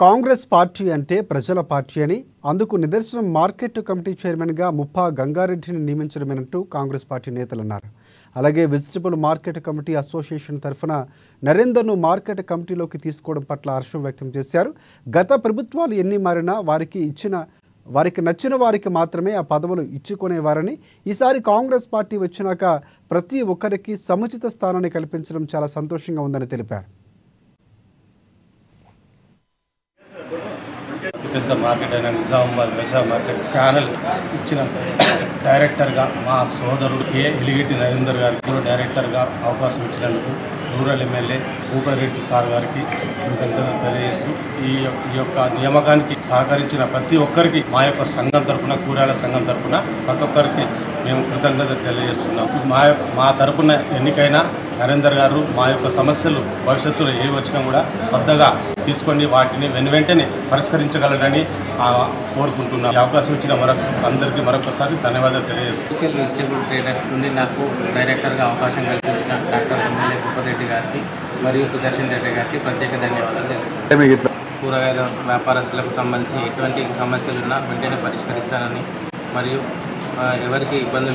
Congress party అంటే ప్రజల party అని, అందుకు నిదర్శనం మార్కెట్ కమిటీ చైర్మన్గా ముప్పా గంగారెడ్డిని నియమించడమేనంటూ కాంగ్రెస్ పార్టీ నేతలు అన్నారు. అలాగే వెజిటబుల్ మార్కెట్ కమిటీ అసోసియేషన్ తరఫున నరేందర్ను మార్కెట్ కమిటీలోకి తీసుకోవడం పట్ల హర్షం వ్యక్తం చేశారు. గత ప్రభుత్వాలు ఎన్ని మారినా వారికి నచ్చిన వారికి మాత్రమే ఆ పదవులు ఇచ్చుకునేవారని, ఈసారి కాంగ్రెస్ పార్టీ వచ్చినాక ప్రతి ఒక్కరికి సముచిత స్థానాన్ని కల్పించడం చాలా సంతోషంగా ఉందని తెలిపారు. పెద్ద మార్కెట్ అయిన నిజామాబాద్ వ్యవసాయ మార్కెట్ ప్యానెల్ ఇచ్చిన డైరెక్టర్గా మా సోదరుడు ఎలిగేటి నరేందర్ గారికి డైరెక్టర్గా అవకాశం ఇచ్చినందుకు రూరల్ ఎమ్మెల్యే భూపారెడ్డి సార్ గారికి తెలియజేస్తూ ఈ యొక్క నియామకానికి సహకరించిన ప్రతి ఒక్కరికి మా యొక్క సంఘం తరఫున, కూరగాయల సంఘం తరఫున ప్రతి ఒక్కరికి మేము కృతజ్ఞత తెలియజేస్తున్నాం. మా తరఫున ఎన్నికైన నరేందర్ గారు మా యొక్క సమస్యలు భవిష్యత్తులో ఏవి వచ్చినా కూడా శ్రద్ధగా తీసుకొని వాటిని వెంటనే పరిష్కరించగలరని కోరుకుంటున్నాను. అవకాశం ఇచ్చిన అందరికీ మరొకసారి ధన్యవాదాలు తెలియజేస్తున్నాను. వెజిటబుల్ ట్రేడర్స్ నుండి నాకు డైరెక్టర్గా అవకాశం కల్పించిన డాక్టర్ ఎమ్మెల్యే భూపారెడ్డి గారికి మరియు సుదర్శన్ రెడ్డి గారికి ప్రత్యేక ధన్యవాదాలు తెలుపుతున్నాను. కూరగాయల వ్యాపారస్తులకు సంబంధించి ఎటువంటి సమస్యలున్నా వెంటనే పరిష్కరిస్తానని మరియు ఎవరికి ఇబ్బందులు